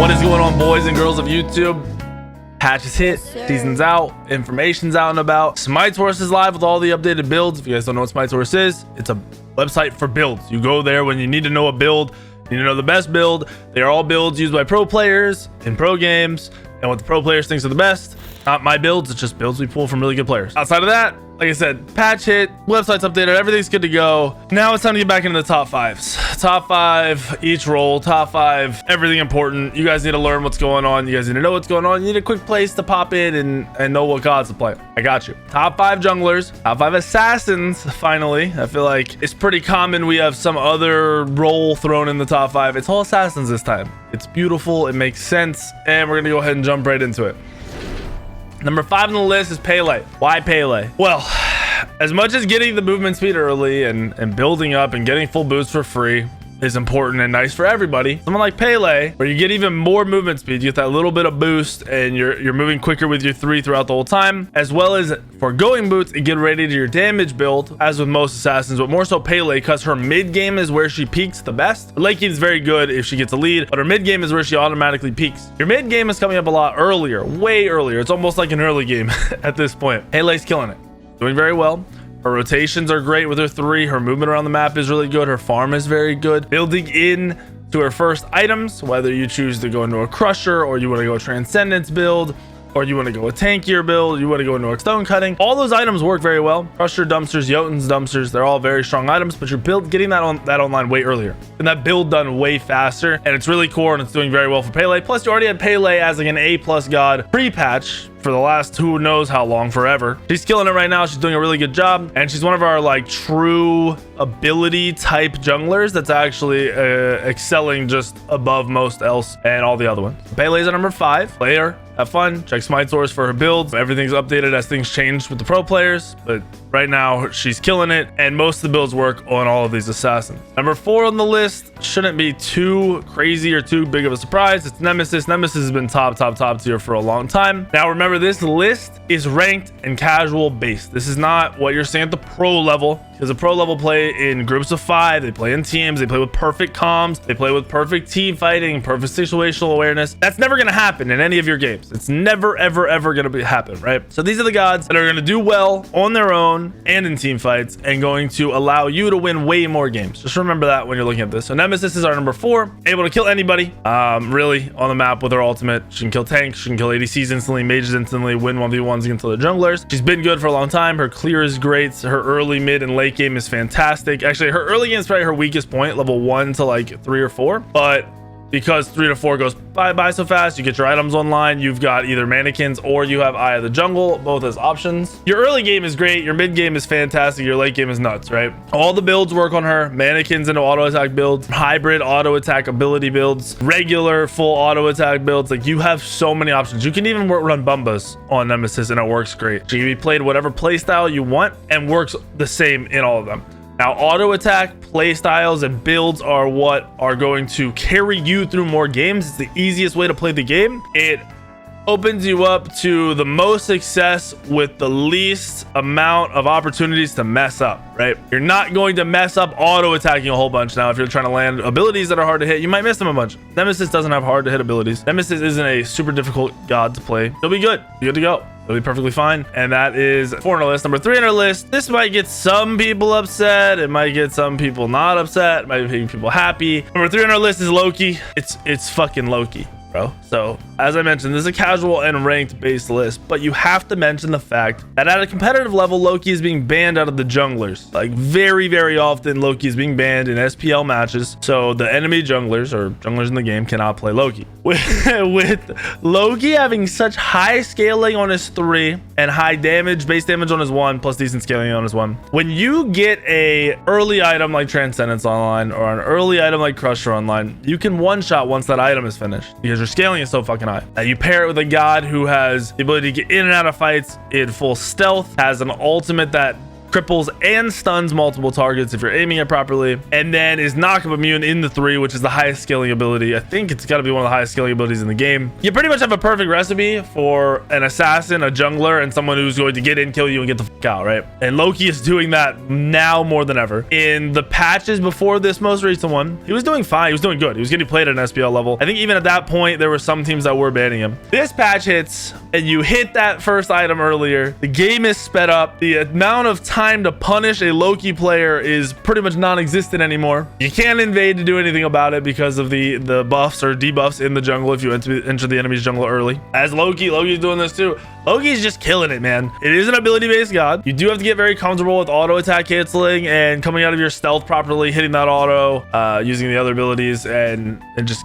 What is going on, boys and girls of YouTube? Patch is hit, season's out, information's out and about. Smite Source is live with all the updated builds. If you guys don't know what Smite Source is, it's a website for builds. You go there when you need to know a build, you need to know the best build. They are all builds used by pro players in pro games and what the pro players thinks are the best. Not my builds, it's just builds we pull from really good players. Outside of that, like I said, patch hit, website's updated, everything's good to go. Now it's time to get back into the top fives. Top five, each role, top five, everything important. You guys need to learn what's going on. You guys need to know what's going on. You need a quick place to pop in and know what gods to play. I got you. Top five junglers, top five assassins, finally. I feel like it's pretty common we have some other role thrown in the top five. It's all assassins this time. It's beautiful, it makes sense, and we're gonna go ahead and jump right into it. Number 5 on the list is Paylay. Why Paylay? Well, as much as getting the movement speed early and building up and getting full boosts for free is important and nice for everybody, someone like Paylay, where you get even more movement speed, you get that little bit of boost and you're moving quicker with your 3 throughout the whole time, as well as for going boots and get ready to your damage build, as with most assassins, but more so Paylay, because her mid game is where she peaks the best. Late game is very good if she gets a lead, but her mid game is where she automatically peaks. Your mid game is coming up a lot earlier, way earlier. It's almost like an early game at this point. Paylay's killing it, doing very well. Her rotations are great with her 3. Her movement around the map is really good. Her farm is very good. Building in to her first items, whether you choose to go into a crusher or you want to go a transcendence build, or you want to go a tankier build, you want to go into a stone cutting, all those items work very well. Crusher dumpsters, Jotun's dumpsters, they're all very strong items, but you're getting that online way earlier and that build done way faster, and it's really core and it's doing very well for Paylay. Plus you already had Paylay as like an A+ god pre-patch for the last who knows how long, forever. She's killing it right now. She's doing a really good job, and she's one of our like true ability type junglers that's actually excelling just above most else and all the other ones. Paylay's at number 5. Play her, have fun, check Smite Source for her builds. Everything's updated as things change with the pro players, but right now she's killing it, and most of the builds work on all of these assassins. Number 4 on the list shouldn't be too crazy or too big of a surprise. It's Nemesis. Nemesis has been top tier for a long time. Now remember, this list is ranked and casual based. This is not what you're seeing at the pro level, because the pro level play in groups of 5, they play in teams, they play with perfect comms, they play with perfect team fighting, perfect situational awareness. That's never going to happen in any of your games. It's never ever going to happen, right? So these are the gods that are going to do well on their own and in team fights, and going to allow you to win way more games. Just remember that when you're looking at this. So Nemesis is our number 4, able to kill anybody really on the map with her ultimate. She can kill tanks, she can kill ADCs instantly, mages instantly, win 1v1s against the junglers. She's been good for a long time. Her clear is great. Her early, mid, and late game is fantastic. Actually, her early game is probably her weakest point, level 1 to like 3 or 4, but because 3 to 4 goes by so fast, you get your items online, you've got either mannequins or you have Eye of the Jungle, both as options. Your early game is great, your mid game is fantastic, your late game is nuts, right? All the builds work on her. Mannequins into auto attack builds, hybrid auto attack ability builds, regular full auto attack builds. Like, you have so many options. You can even run Bumbas on Nemesis and it works great. She can be played whatever playstyle you want and works the same in all of them. Now, auto attack, play styles, and builds are what are going to carry you through more games. It's the easiest way to play the game. It opens you up to the most success with the least amount of opportunities to mess up, right? You're not going to mess up auto attacking a whole bunch. Now, if you're trying to land abilities that are hard to hit, you might miss them a bunch. Nemesis doesn't have hard to hit abilities. Nemesis isn't a super difficult god to play. You'll be good. You're good to go. It'll be perfectly fine. And that is 4 on our list. Number 3 on our list. This might get some people upset. It might get some people not upset. It might make people happy. Number 3 on our list is Loki. It's fucking Loki, bro. So as I mentioned, this is a casual and ranked based list, but you have to mention the fact that at a competitive level, Loki is being banned out of the junglers. Like, very often Loki is being banned in SPL matches, so the enemy junglers or junglers in the game cannot play Loki. With Loki having such high scaling on his 3 and high damage, base damage on his 1, plus decent scaling on his 1, when you get a early item like Transcendence online or an early item like Crusher online, you can one-shot once that item is finished because your scaling is so fucking high. Now, you pair it with a god who has the ability to get in and out of fights in full stealth, has an ultimate that cripples and stuns multiple targets if you're aiming it properly, and then is knock-up immune in the 3, which is the highest scaling ability. I think it's got to be one of the highest scaling abilities in the game. You pretty much have a perfect recipe for an assassin, a jungler, and someone who's going to get in, kill you, and get the fuck out, right? And Loki is doing that now more than ever. In the patches before this most recent one, he was doing fine. He was doing good. He was getting played at an SPL level. I think even at that point, there were some teams that were banning him. This patch hits, and you hit that first item earlier. The game is sped up. The amount of time to punish a Loki player is pretty much non-existent anymore. You can't invade to do anything about it because of the buffs or debuffs in the jungle if you enter the enemy's jungle early. As Loki's doing this too. Loki's just killing it, man. It is an ability-based god. You do have to get very comfortable with auto attack canceling and coming out of your stealth properly, hitting that auto, using the other abilities, and just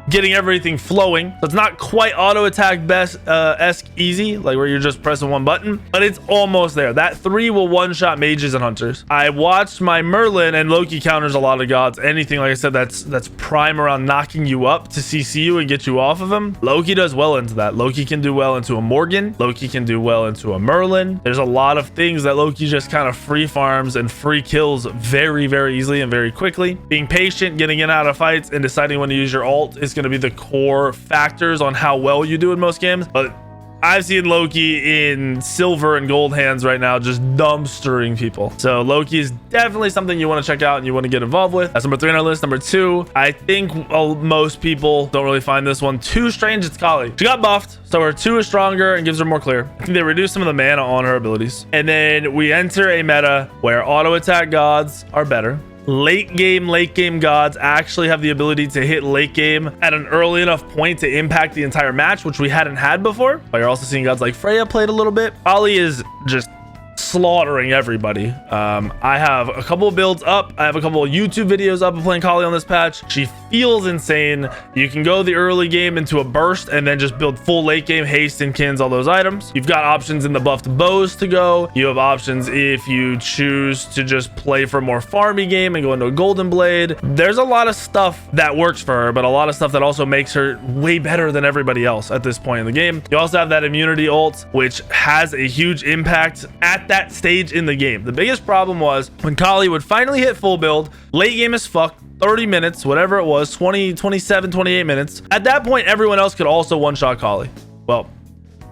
getting everything flowing. So it's not quite auto attack best esque easy, like where you're just pressing one button, but it's almost there. That 3 will one-shot mages and hunters. I watched my Merlin, and Loki counters a lot of gods. Anything, like I said, that's prime around knocking you up to CC you and get you off of him. Loki does well into that. Loki can do well into a Morgan. Loki can do well into a Merlin. There's a lot of things that Loki just kind of free farms and free kills very, very easily and very quickly. Being patient, getting in and out of fights, and deciding when to use your ult is going to be the core factors on how well you do in most games. But I've seen Loki in silver and gold hands right now, just dumpstering people. So Loki is definitely something you want to check out and you want to get involved with. That's number 3 on our list. Number 2, I think most people don't really find this one too strange. It's Kali. She got buffed, so her 2 is stronger and gives her more clear. I think they reduce some of the mana on her abilities. And then we enter a meta where auto attack gods are better. Late game gods actually have the ability to hit late game at an early enough point to impact the entire match, which we hadn't had before. But you're also seeing gods like Freya played a little bit. Kali is just slaughtering everybody. I have a couple of builds up. I have a couple of YouTube videos up of playing Kali on this patch. She feels insane. You can go the early game into a burst and then just build full late game haste and kins, all those items. You've got options in the buffed bows to go. You have options if you choose to just play for a more farmy game and go into a golden blade. There's a lot of stuff that works for her, but a lot of stuff that also makes her way better than everybody else at this point in the game. You also have that immunity ult, which has a huge impact at that stage in the game. The biggest problem was when Kali would finally hit full build, late game as fuck, 30 minutes, whatever it was, 20, 27, 28 minutes. At that point, everyone else could also one-shot Kali. Well,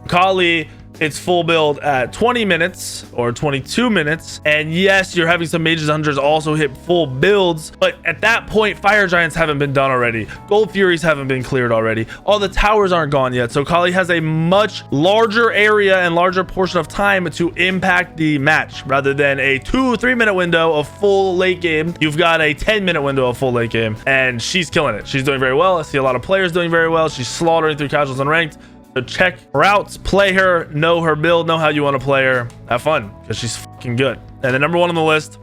Kali, it's full build at 20 minutes or 22 minutes. And yes, you're having some mages and hunters also hit full builds. But at that point, fire giants haven't been done already. Gold furies haven't been cleared already. All the towers aren't gone yet. So Kali has a much larger area and larger portion of time to impact the match rather than a 2-3 minute window of full late game. You've got a 10-minute window of full late game, and she's killing it. She's doing very well. I see a lot of players doing very well. She's slaughtering through casuals and ranked. So check her out, play her, know her build, know how you want to play her. Have fun, because she's fucking good. And then number 1 on the list,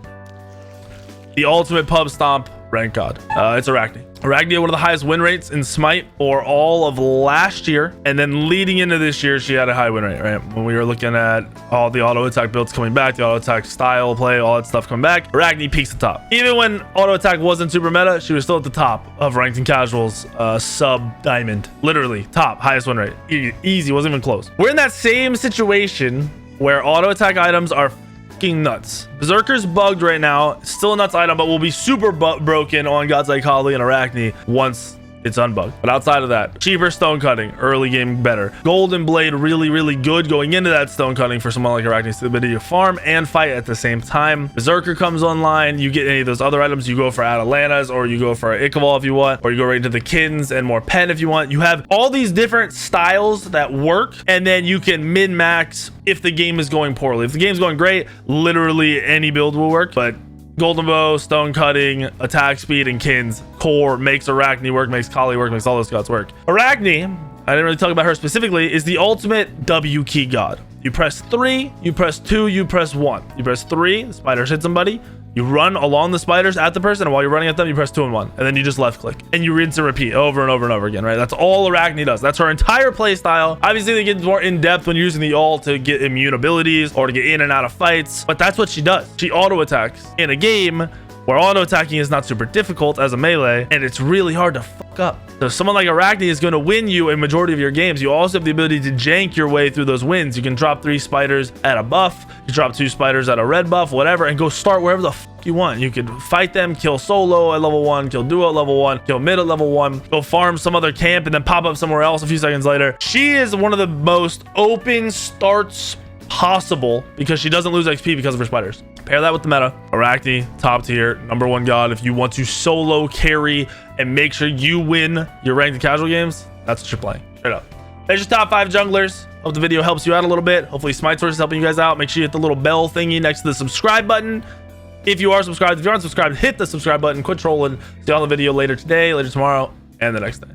the ultimate pub stomp rank god. It's Arachne. Arachne had one of the highest win rates in Smite for all of last year, and then leading into this year, she had a high win rate, right? When we were looking at all the auto attack builds coming back, the auto attack style play, all that stuff coming back, Arachne peaks the top. Even when auto attack wasn't super meta, she was still at the top of ranked and casuals, sub diamond, literally top, highest win rate, easy, wasn't even close. We're in that same situation where auto attack items are nuts. Berserker's bugged right now, still a nuts item, but will be super broken on gods like Kali and Arachne once it's unbugged. But outside of that, cheaper stone cutting, early game better. Golden blade, really, really good going into that stone cutting for someone like Arachne. So the ability to farm and fight at the same time. Berserker comes online, you get any of those other items, you go for Atalanta's, or you go for Ichabod if you want, or you go right into the Kins and more pen if you want. You have all these different styles that work, and then you can min-max if the game is going poorly. If the game's going great, literally any build will work, but golden bow, stone cutting, attack speed, and Kins core makes Arachne work, makes Kali work, makes all those gods work. Arachne, I didn't really talk about her specifically, is the ultimate W key god. You press 3, you press 2, you press 1. You press 3, the spiders hit somebody. You run along the spiders at the person, and while you're running at them, you press 2 and 1, and then you just left click, and you rinse and repeat over and over and over again, right? That's all Arachne does. That's her entire play style. Obviously, they get more in depth when you're using the ult to get immune abilities or to get in and out of fights, but that's what she does. She auto attacks in a game where auto attacking is not super difficult as a melee, and it's really hard to up. So someone like Arachne is going to win you a majority of your games. You also have the ability to jank your way through those wins. You can drop 3 spiders at a buff, you drop 2 spiders at a red buff, whatever, and go start wherever the you want. You could fight them, kill solo at level 1, kill duo at level 1, kill mid at level 1, go farm some other camp, and then pop up somewhere else a few seconds later. She is one of the most open starts possible because she doesn't lose XP because of her spiders. Pair that with the meta. Arachne, top tier, #1 god. If you want to solo carry and make sure you win your ranked and casual games, that's what you're playing. Straight up. There's your top 5 junglers. Hope the video helps you out a little bit. Hopefully Smite Source is helping you guys out. Make sure you hit the little bell thingy next to the subscribe button. If you are subscribed, if you aren't subscribed, hit the subscribe button. Quit trolling. See you on the video later today, later tomorrow, and the next day.